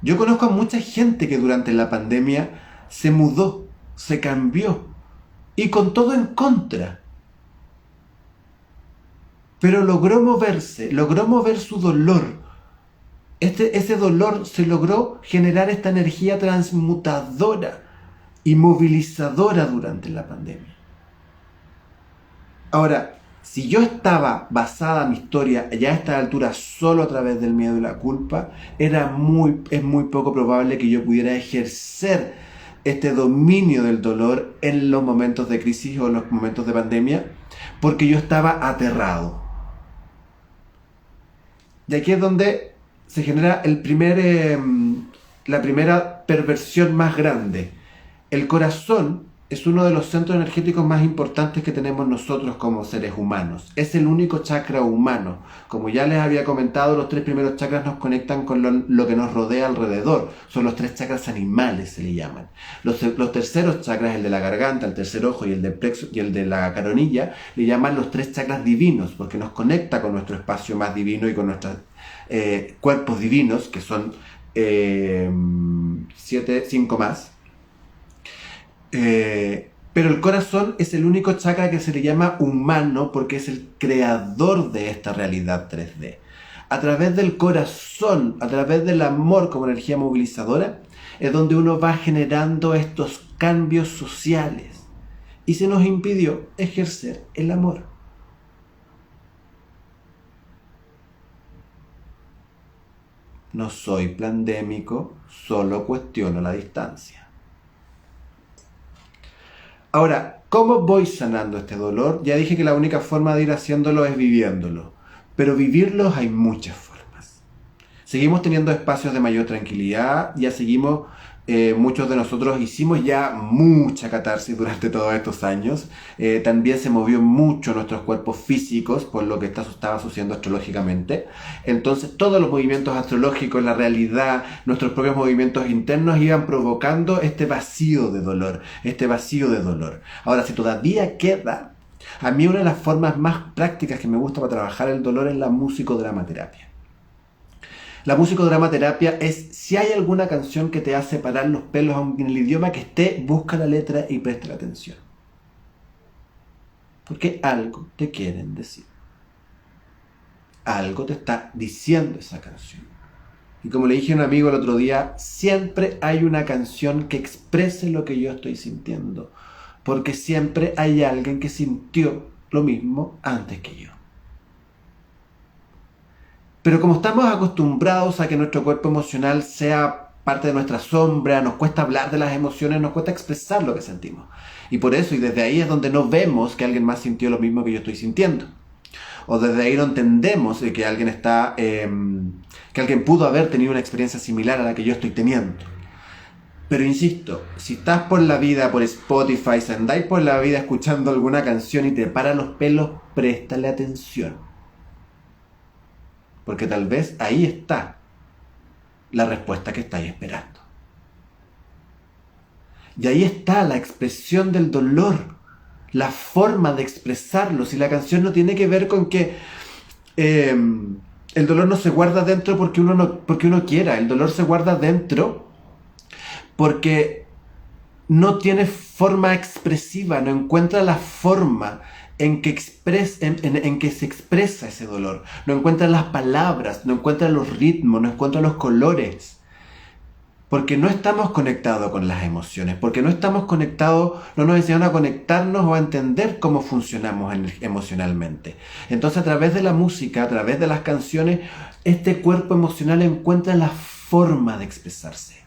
Yo conozco a mucha gente que durante la pandemia se mudó, se cambió, y con todo en contra. Pero logró moverse, logró mover su dolor. Ese dolor se logró generar esta energía transmutadora y movilizadora durante la pandemia. Ahora, si yo estaba basada mi historia ya a esta altura solo a través del miedo y la culpa, es muy poco probable que yo pudiera ejercer este dominio del dolor en los momentos de crisis o en los momentos de pandemia, porque yo estaba aterrado. Y aquí es donde se genera la primera perversión más grande. El corazón es uno de los centros energéticos más importantes que tenemos nosotros como seres humanos. Es el único chakra humano. Como ya les había comentado, los 3 primeros chakras nos conectan con lo que nos rodea alrededor. Son los 3 chakras animales, se le llaman. Los terceros chakras, el de la garganta, el tercer ojo y el de la coronilla, le llaman los 3 chakras divinos, porque nos conecta con nuestro espacio más divino y con nuestros cuerpos divinos, que son 5 más. Pero el corazón es el único chakra que se le llama humano porque es el creador de esta realidad 3D. A través del corazón, a través del amor como energía movilizadora, es donde uno va generando estos cambios sociales y se nos impidió ejercer el amor. No soy pandémico, solo cuestiono la distancia. Ahora, ¿cómo voy sanando este dolor? Ya dije que la única forma de ir haciéndolo es viviéndolo, pero vivirlos hay muchas formas. Seguimos teniendo espacios de mayor tranquilidad, ya seguimos, muchos de nosotros hicimos ya mucha catarsis durante todos estos años, también se movió mucho nuestros cuerpos físicos por lo que estaba sucediendo astrológicamente, entonces todos los movimientos astrológicos, la realidad, nuestros propios movimientos internos iban provocando este vacío de dolor, Ahora, si todavía queda, a mí una de las formas más prácticas que me gusta para trabajar el dolor es la musicodramaterapia. La musicodramaterapia es si hay alguna canción que te hace parar los pelos, aunque en el idioma que esté, busca la letra y presta atención. Porque algo te quieren decir. Algo te está diciendo esa canción. Y como le dije a un amigo el otro día, siempre hay una canción que exprese lo que yo estoy sintiendo. Porque siempre hay alguien que sintió lo mismo antes que yo. Pero como estamos acostumbrados a que nuestro cuerpo emocional sea parte de nuestra sombra, nos cuesta hablar de las emociones, nos cuesta expresar lo que sentimos. Y por eso, y desde ahí es donde no vemos que alguien más sintió lo mismo que yo estoy sintiendo. O desde ahí no entendemos que alguien que alguien pudo haber tenido una experiencia similar a la que yo estoy teniendo. Pero insisto, si estás por la vida, por Spotify, si andáis por la vida escuchando alguna canción y te para los pelos, préstale atención. Porque tal vez ahí está la respuesta que estáis esperando. Y ahí está la expresión del dolor, la forma de expresarlo. Si la canción no tiene que ver con que el dolor no se guarda dentro porque uno quiera, el dolor se guarda dentro porque no tiene forma expresiva, no encuentra la forma en que se expresa ese dolor, no encuentra las palabras, no encuentra los ritmos, no encuentra los colores. Porque no estamos conectados con las emociones, porque no estamos conectados, no nos enseñaron a conectarnos o a entender cómo funcionamos emocionalmente. Entonces, a través de la música, a través de las canciones, este cuerpo emocional encuentra la forma de expresarse.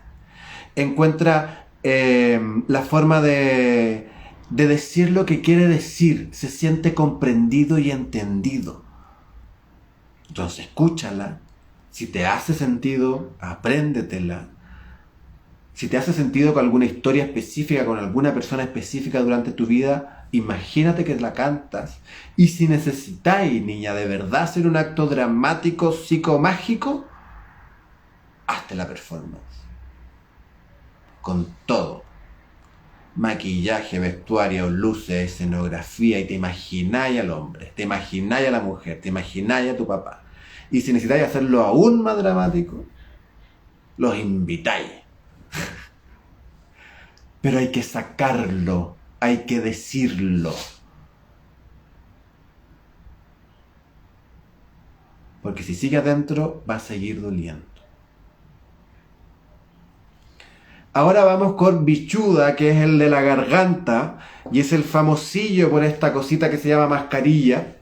Encuentra la forma de decir lo que quiere decir, se siente comprendido y entendido. Entonces, escúchala. Si te hace sentido, apréndetela. Si te hace sentido con alguna historia específica, con alguna persona específica durante tu vida, imagínate que la cantas. Y si necesitáis, niña, de verdad hacer un acto dramático, psicomágico, hazte la performance. Con todo. Maquillaje, vestuario, luces, escenografía, y te imagináis al hombre, te imagináis a la mujer, te imagináis a tu papá. Y si necesitáis hacerlo aún más dramático, los invitáis. Pero hay que sacarlo, hay que decirlo. Porque si sigue adentro, va a seguir doliendo. Ahora vamos con Bichuda, que es el de la garganta, y es el famosillo por esta cosita que se llama mascarilla,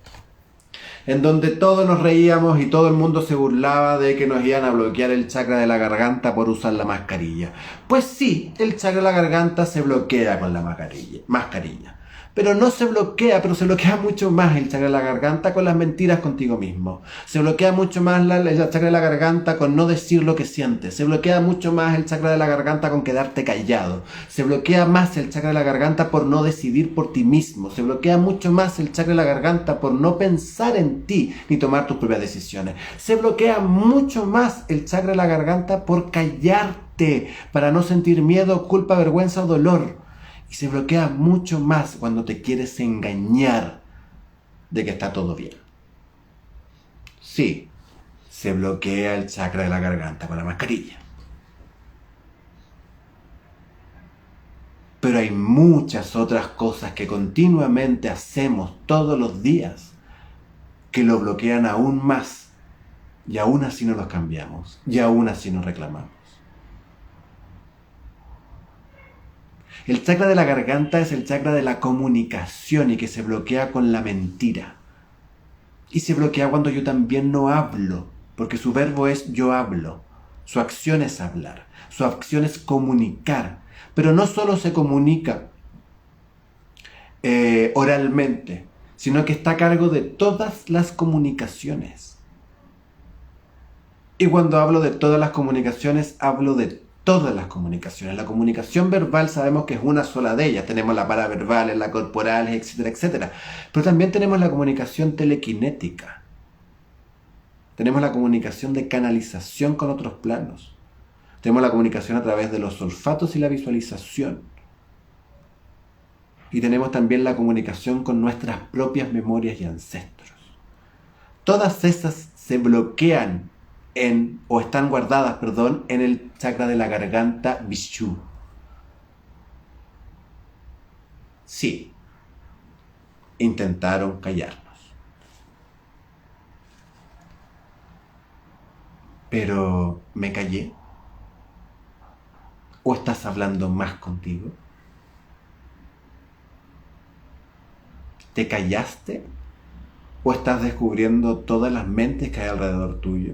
en donde todos nos reíamos y todo el mundo se burlaba de que nos iban a bloquear el chakra de la garganta por usar la mascarilla. Pues sí, el chakra de la garganta se bloquea con la mascarilla. Pero no se bloquea, pero se bloquea mucho más el chakra de la garganta con las mentiras contigo mismo. Se bloquea mucho más el chakra de la garganta con no decir lo que sientes. Se bloquea mucho más el chakra de la garganta con quedarte callado. Se bloquea más el chakra de la garganta por no decidir por ti mismo. Se bloquea mucho más el chakra de la garganta por no pensar en ti ni tomar tus propias decisiones. Se bloquea mucho más el chakra de la garganta por callarte, para no sentir miedo, culpa, vergüenza o dolor. Y se bloquea mucho más cuando te quieres engañar de que está todo bien. Sí, se bloquea el chakra de la garganta con la mascarilla. Pero hay muchas otras cosas que continuamente hacemos todos los días que lo bloquean aún más. Y aún así no los cambiamos. Y aún así nos reclamamos. El chakra de la garganta es el chakra de la comunicación y que se bloquea con la mentira. Y se bloquea cuando yo también no hablo, porque su verbo es yo hablo. Su acción es hablar. Su acción es comunicar. Pero no solo se comunica oralmente, sino que está a cargo de todas las comunicaciones. Y cuando hablo de todas las comunicaciones, hablo de todas las comunicaciones. La comunicación verbal sabemos que es una sola de ellas. Tenemos la paraverbal, la corporal, etcétera, etcétera. Pero también tenemos la comunicación telequinética. Tenemos la comunicación de canalización con otros planos. Tenemos la comunicación a través de los olfatos y la visualización. Y tenemos también la comunicación con nuestras propias memorias y ancestros. Todas esas se bloquean o están guardadas, en el chakra de la garganta Vishu. Sí, intentaron callarnos. Pero ¿me callé? ¿O estás hablando más contigo? ¿Te callaste? ¿O estás descubriendo todas las mentes que hay alrededor tuyo?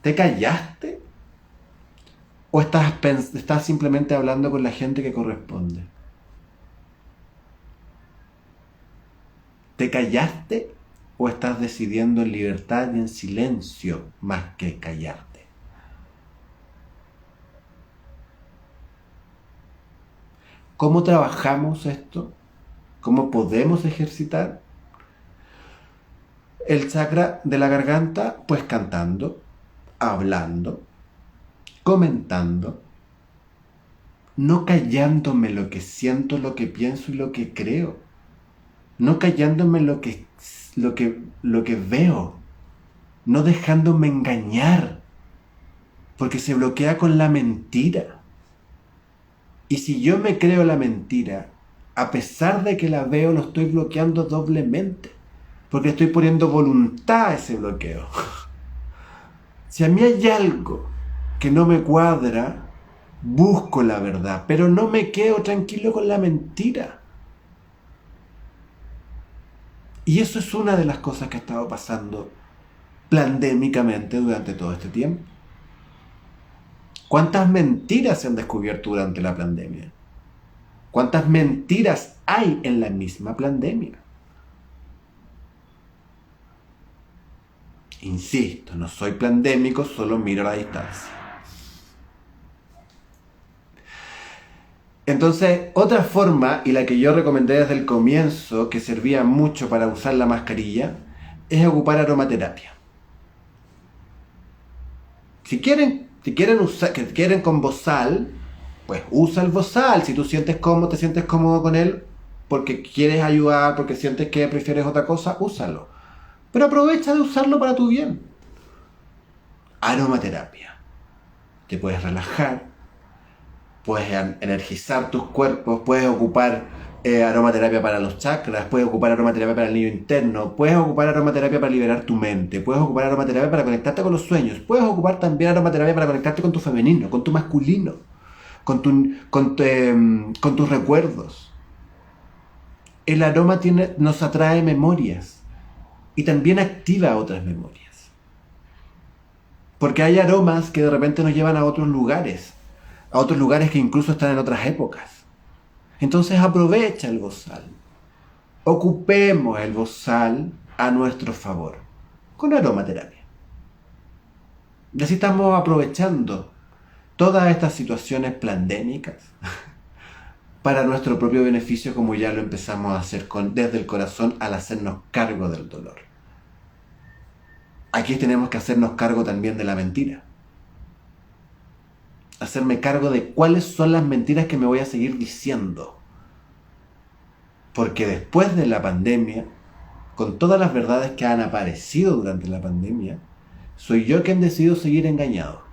¿Te callaste? ¿O estás simplemente hablando con la gente que corresponde? ¿Te callaste? ¿O estás decidiendo en libertad y en silencio más que callarte? ¿Cómo trabajamos esto? ¿Cómo podemos ejercitar el chakra de la garganta? Pues cantando, hablando, comentando, no callándome lo que siento, lo que pienso y lo que creo, no callándome lo que veo, no dejándome engañar, porque se bloquea con la mentira. Y si yo me creo la mentira, a pesar de que la veo, lo estoy bloqueando doblemente, porque estoy poniendo voluntad a ese bloqueo. Si a mí hay algo que no me cuadra, busco la verdad, pero no me quedo tranquilo con la mentira. Y eso es una de las cosas que ha estado pasando pandémicamente durante todo este tiempo. ¿Cuántas mentiras se han descubierto durante la pandemia? ¿Cuántas mentiras hay en la misma pandemia? Insisto, no soy pandémico, solo miro a la distancia. Entonces, otra forma, y la que yo recomendé desde el comienzo, que servía mucho para usar la mascarilla, es ocupar aromaterapia. Si quieren con bozal, pues usa el bozal. Si tú te sientes cómodo con él, porque quieres ayudar, porque sientes que prefieres otra cosa, úsalo. Pero aprovecha de usarlo para tu bien. Aromaterapia. Te puedes relajar, puedes energizar tus cuerpos, puedes ocupar aromaterapia para los chakras, puedes ocupar aromaterapia para el niño interno, puedes ocupar aromaterapia para liberar tu mente, puedes ocupar aromaterapia para conectarte con los sueños, puedes ocupar también aromaterapia para conectarte con tu femenino, con tu masculino, con tus recuerdos. El aroma nos atrae memorias y también activa otras memorias. Porque hay aromas que de repente nos llevan a otros lugares que incluso están en otras épocas. Entonces aprovecha el bozal. Ocupemos el bozal a nuestro favor, con aromaterapia. Y así estamos aprovechando todas estas situaciones pandémicas para nuestro propio beneficio, como ya lo empezamos a hacer desde el corazón al hacernos cargo del dolor. Aquí tenemos que hacernos cargo también de la mentira. Hacerme cargo de cuáles son las mentiras que me voy a seguir diciendo. Porque después de la pandemia, con todas las verdades que han aparecido durante la pandemia, soy yo quien decido seguir engañado.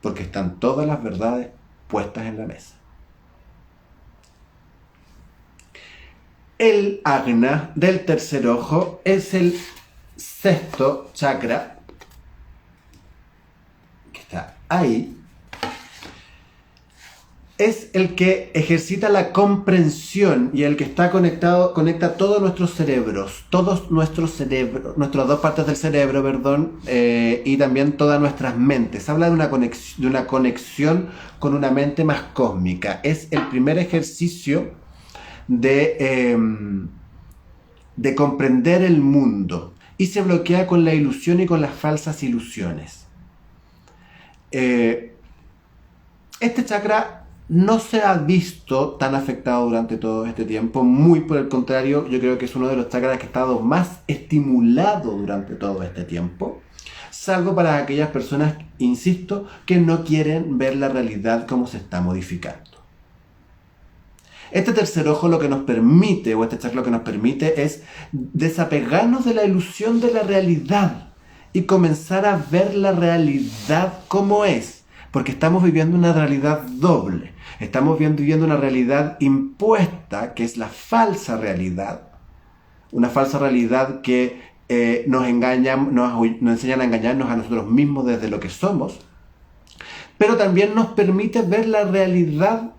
Porque están todas las verdades puestas en la mesa. El ajna del tercer ojo es el sexto chakra que está ahí. Es el que ejercita la comprensión y el que conecta todos nuestros cerebros, nuestras dos partes del cerebro, y también todas nuestras mentes. Habla de una conexión con una mente más cósmica. Es el primer ejercicio de comprender el mundo y se bloquea con la ilusión y con las falsas ilusiones. Este chakra no se ha visto tan afectado durante todo este tiempo, muy por el contrario, yo creo que es uno de los chakras que ha estado más estimulado durante todo este tiempo, salvo para aquellas personas, insisto, que no quieren ver la realidad como se está modificando. Este tercer ojo este chakra lo que nos permite es desapegarnos de la ilusión de la realidad y comenzar a ver la realidad como es. Porque estamos viviendo una realidad doble. Estamos viviendo una realidad impuesta, que es la falsa realidad. Una falsa realidad que nos enseñan a engañarnos a nosotros mismos desde lo que somos. Pero también nos permite ver la realidad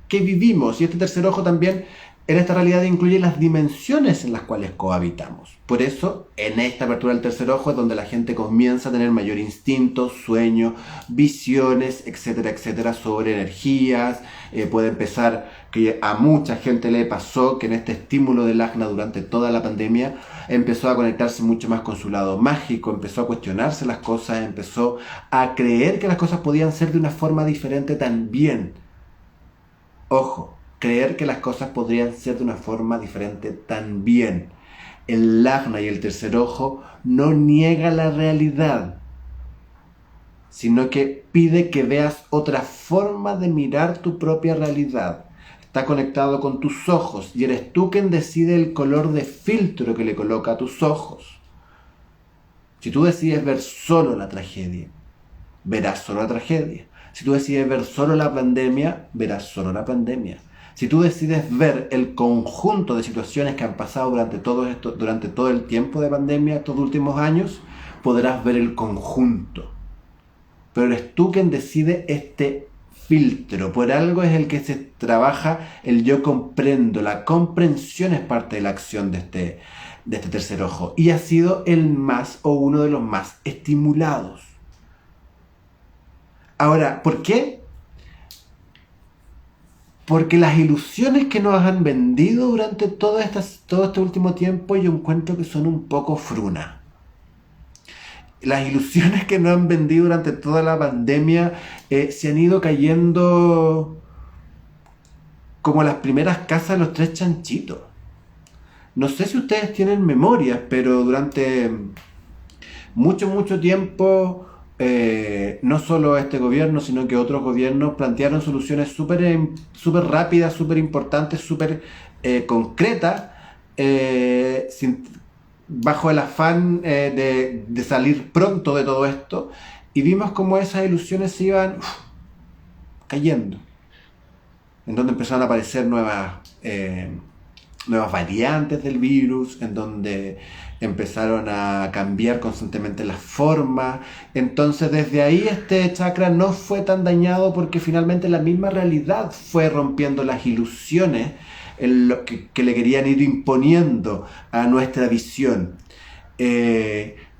que vivimos. Y este tercer ojo también en esta realidad incluye las dimensiones en las cuales cohabitamos. Por eso, en esta apertura del tercer ojo es donde la gente comienza a tener mayor instinto, sueño, visiones, etcétera, etcétera, sobre energías. Puede empezar, que a mucha gente le pasó que en este estímulo del ajna durante toda la pandemia empezó a conectarse mucho más con su lado mágico, empezó a cuestionarse las cosas, empezó a creer que las cosas podían ser de una forma diferente también. Ojo. Creer que las cosas podrían ser de una forma diferente también. El ajna y el tercer ojo no niega la realidad, sino que pide que veas otra forma de mirar tu propia realidad. Está conectado con tus ojos y eres tú quien decide el color de filtro que le coloca a tus ojos. Si tú decides ver solo la tragedia, verás solo la tragedia. Si tú decides ver solo la pandemia, verás solo la pandemia. Si tú decides ver el conjunto de situaciones que han pasado durante todo el tiempo de pandemia, estos últimos años, podrás ver el conjunto. Pero eres tú quien decide este filtro. Por algo es el que se trabaja el yo comprendo. La comprensión es parte de la acción de este tercer ojo. Y ha sido el más o uno de los más estimulados. Ahora, ¿por qué? Porque las ilusiones que nos han vendido durante todo este último tiempo, yo encuentro que son un poco frunas. Las ilusiones que nos han vendido durante toda la pandemia se han ido cayendo como las primeras casas de los tres chanchitos. No sé si ustedes tienen memorias, pero durante mucho tiempo, no solo este gobierno, sino que otros gobiernos plantearon soluciones súper rápidas, súper importantes, súper concretas, bajo el afán de salir pronto de todo esto, y vimos cómo esas ilusiones se iban cayendo, en donde empezaron a aparecer nuevas variantes del virus, en donde empezaron a cambiar constantemente las formas. Entonces desde ahí este chakra no fue tan dañado, porque finalmente la misma realidad fue rompiendo las ilusiones en lo que le querían ir imponiendo a nuestra visión.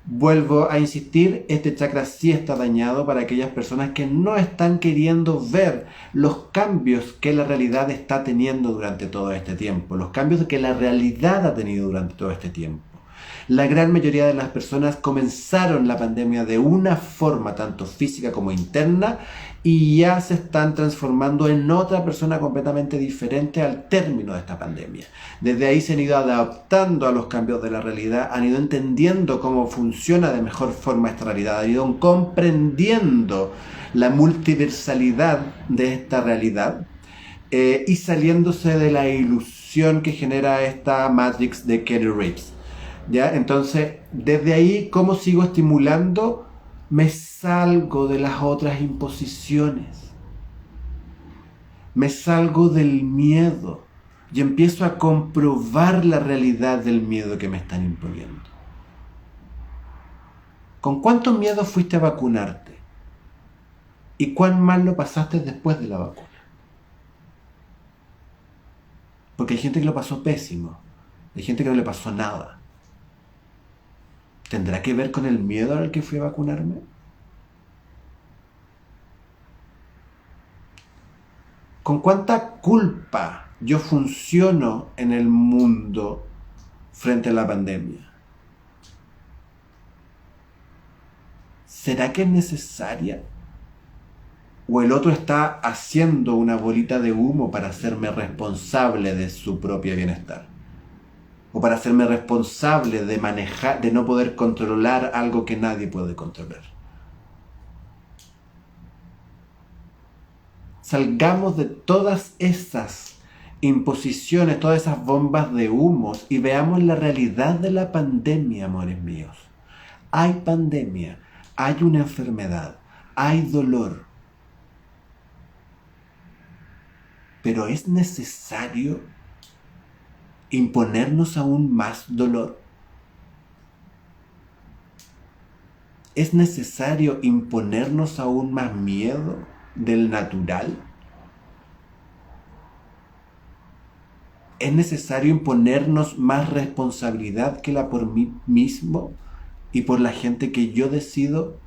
Vuelvo a insistir, este chakra sí está dañado para aquellas personas que no están queriendo ver los cambios que la realidad está teniendo durante todo este tiempo, los cambios que la realidad ha tenido durante todo este tiempo. La gran mayoría de las personas comenzaron la pandemia de una forma tanto física como interna, y ya se están transformando en otra persona completamente diferente al término de esta pandemia. Desde ahí se han ido adaptando a los cambios de la realidad, han ido entendiendo cómo funciona de mejor forma esta realidad, han ido comprendiendo la multiversalidad de esta realidad, y saliéndose de la ilusión que genera esta Matrix de Keanu Reeves. ¿Ya? Entonces, desde ahí, ¿cómo sigo estimulando? Me salgo de las otras imposiciones. Me salgo del miedo y empiezo a comprobar la realidad del miedo que me están imponiendo. ¿Con cuánto miedo fuiste a vacunarte? ¿Y cuán mal lo pasaste después de la vacuna? Porque hay gente que lo pasó pésimo, hay gente que no le pasó nada. ¿Tendrá que ver con el miedo al que fui a vacunarme? ¿Con cuánta culpa yo funciono en el mundo frente a la pandemia? ¿Será que es necesaria? ¿O el otro está haciendo una bolita de humo para hacerme responsable de su propio bienestar? ¿O para hacerme responsable de manejar, de no poder controlar algo que nadie puede controlar? Salgamos de todas esas imposiciones, todas esas bombas de humos, y veamos la realidad de la pandemia, amores míos. Hay pandemia, hay una enfermedad, hay dolor. Pero es necesario imponernos aún más dolor. ¿Es necesario imponernos aún más miedo del natural? ¿Es necesario imponernos más responsabilidad que la por mí mismo y por la gente que yo decido?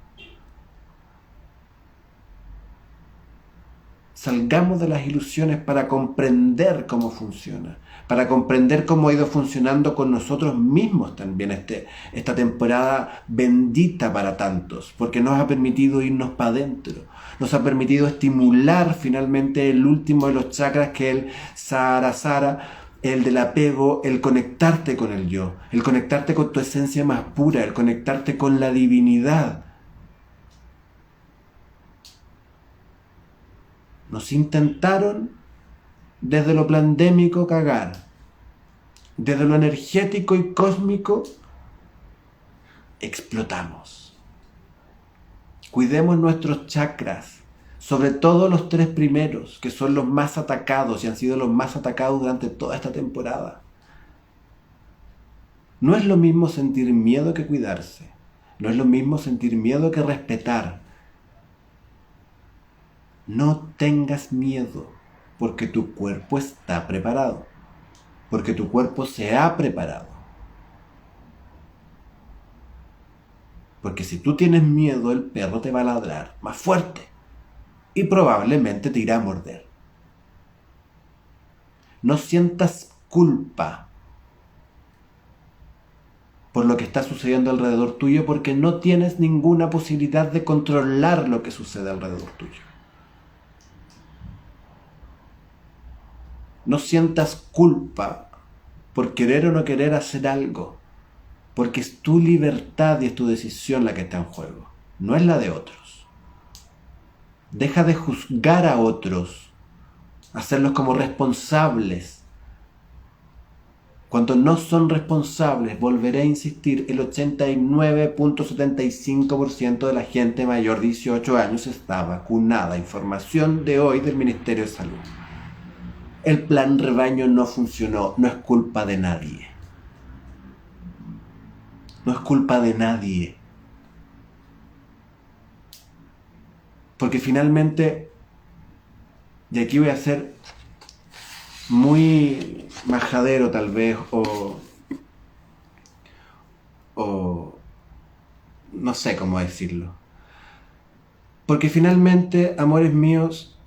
Salgamos de las ilusiones para comprender cómo funciona, para comprender cómo ha ido funcionando con nosotros mismos también esta temporada bendita para tantos, porque nos ha permitido irnos para adentro, nos ha permitido estimular finalmente el último de los chakras, que es el Sahasrara, el del apego, el conectarte con el yo, el conectarte con tu esencia más pura, el conectarte con la divinidad. Nos intentaron desde lo pandémico cagar, desde lo energético y cósmico explotamos. Cuidemos nuestros chakras, sobre todo los 3 primeros, que son los más atacados y han sido los más atacados durante toda esta temporada. No es lo mismo sentir miedo que cuidarse. No es lo mismo sentir miedo que respetar. No tengas miedo, porque tu cuerpo está preparado. Porque tu cuerpo se ha preparado. Porque si tú tienes miedo, el perro te va a ladrar más fuerte. Y probablemente te irá a morder. No sientas culpa por lo que está sucediendo alrededor tuyo, porque no tienes ninguna posibilidad de controlar lo que sucede alrededor tuyo. No sientas culpa por querer o no querer hacer algo, porque es tu libertad y es tu decisión la que está en juego, no es la de otros. Deja de juzgar a otros, hacerlos como responsables. Cuando no son responsables, volveré a insistir, el 89.75% de la gente mayor de 18 años está vacunada. Información de hoy del Ministerio de Salud. El plan rebaño no funcionó, no es culpa de nadie. No es culpa de nadie. Porque finalmente, y aquí voy a ser muy majadero tal vez, o no sé cómo decirlo. Porque finalmente, amores míos,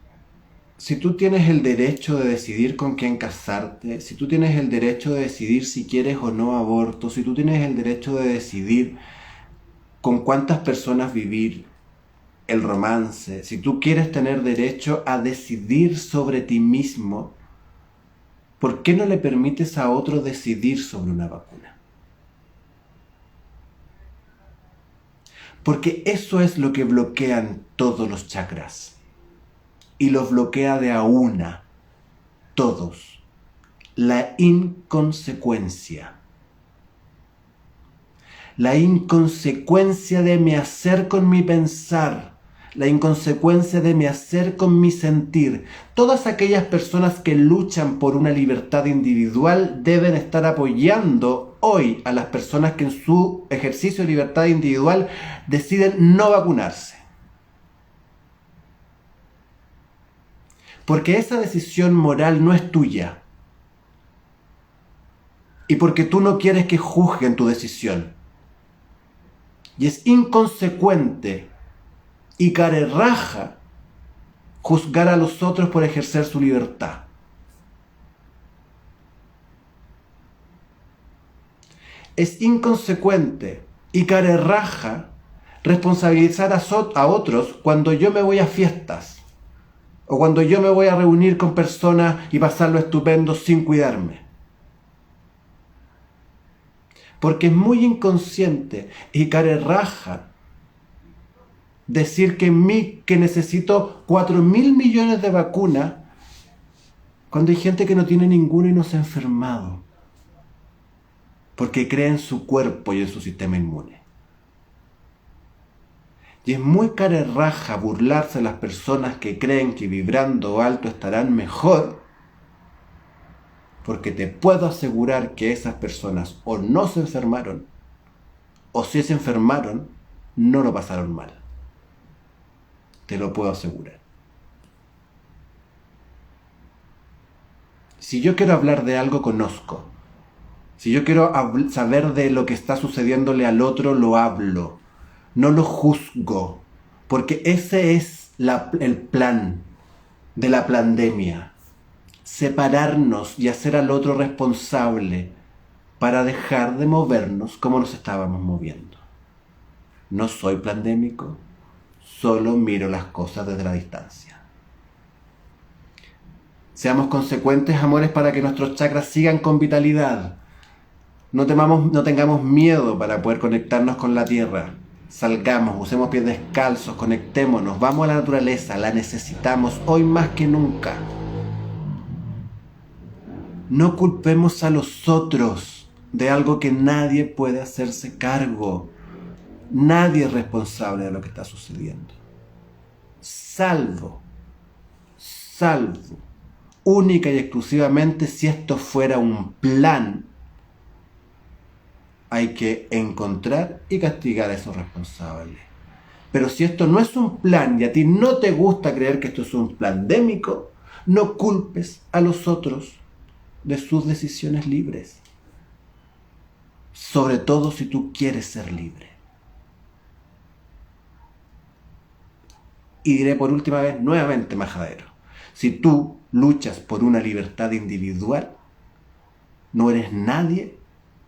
si tú tienes el derecho de decidir con quién casarte, si tú tienes el derecho de decidir si quieres o no aborto, si tú tienes el derecho de decidir con cuántas personas vivir el romance, si tú quieres tener derecho a decidir sobre ti mismo, ¿por qué no le permites a otro decidir sobre una vacuna? Porque eso es lo que bloquean todos los chakras. Y los bloquea de a una, todos. La inconsecuencia. La inconsecuencia de mi hacer con mi pensar. La inconsecuencia de mi hacer con mi sentir. Todas aquellas personas que luchan por una libertad individual deben estar apoyando hoy a las personas que en su ejercicio de libertad individual deciden no vacunarse. Porque esa decisión moral no es tuya. Y porque tú no quieres que juzguen tu decisión. Y es inconsecuente y carerraja juzgar a los otros por ejercer su libertad. Es inconsecuente y carerraja responsabilizar a otros cuando yo me voy a fiestas. O cuando yo me voy a reunir con personas y pasarlo estupendo sin cuidarme. Porque es muy inconsciente y carerraja decir que necesito 4.000 millones de vacunas cuando hay gente que no tiene ninguna y no se ha enfermado. Porque cree en su cuerpo y en su sistema inmune. Y es muy carerraja burlarse de las personas que creen que vibrando alto estarán mejor, porque te puedo asegurar que esas personas o no se enfermaron, o si se enfermaron, no lo pasaron mal. Te lo puedo asegurar. Si yo quiero hablar de algo, conozco. Si yo quiero saber de lo que está sucediéndole al otro, lo hablo. No lo juzgo, porque ese es el plan de la pandemia. Separarnos y hacer al otro responsable para dejar de movernos como nos estábamos moviendo. No soy pandémico, solo miro las cosas desde la distancia. Seamos consecuentes, amores, para que nuestros chakras sigan con vitalidad. No tengamos miedo para poder conectarnos con la tierra. Salgamos, usemos pies descalzos, conectémonos, vamos a la naturaleza, la necesitamos hoy más que nunca. No culpemos a los otros de algo que nadie puede hacerse cargo. Nadie es responsable de lo que está sucediendo. salvo, única y exclusivamente si esto fuera un plan, hay que encontrar y castigar a esos responsables. Pero si esto no es un plan y a ti no te gusta creer que esto es un pandémico, no culpes a los otros de sus decisiones libres. Sobre todo si tú quieres ser libre. Y diré por última vez nuevamente, majadero, si tú luchas por una libertad individual, no eres nadie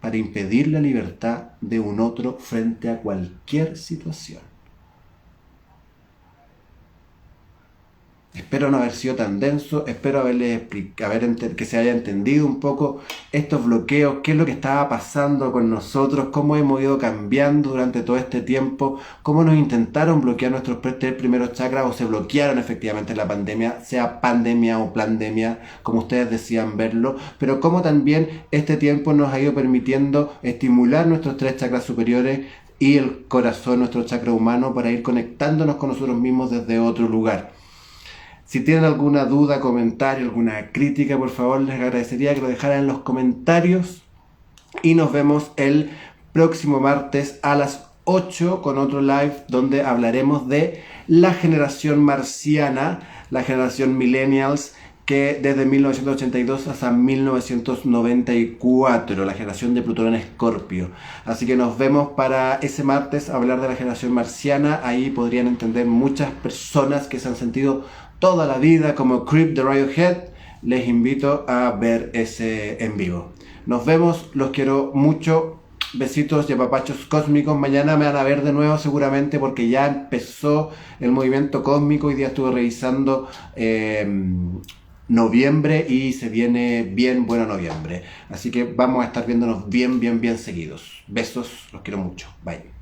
para impedir la libertad de un otro frente a cualquier situación. Espero no haber sido tan denso, espero que se haya entendido un poco estos bloqueos, qué es lo que estaba pasando con nosotros, cómo hemos ido cambiando durante todo este tiempo, cómo nos intentaron bloquear nuestros tres primeros chakras o se bloquearon efectivamente en la pandemia, sea pandemia o plandemia, como ustedes decían verlo, pero cómo también este tiempo nos ha ido permitiendo estimular nuestros tres chakras superiores y el corazón, nuestro chakra humano, para ir conectándonos con nosotros mismos desde otro lugar. Si tienen alguna duda, comentario, alguna crítica, por favor, les agradecería que lo dejaran en los comentarios. Y nos vemos el próximo martes a las 8 con otro live donde hablaremos de la generación marciana, la generación millennials, que desde 1982 hasta 1994, la generación de Plutón en Escorpio. Así que nos vemos para ese martes a hablar de la generación marciana. Ahí podrían entender muchas personas que se han sentido toda la vida como Creep de Radiohead. Les invito a ver ese en vivo. Nos vemos, los quiero mucho. Besitos y apapachos cósmicos. Mañana me van a ver de nuevo seguramente porque ya empezó el movimiento cósmico. Hoy día estuve revisando noviembre y se viene bien bueno noviembre. Así que vamos a estar viéndonos bien seguidos. Besos, los quiero mucho. Bye.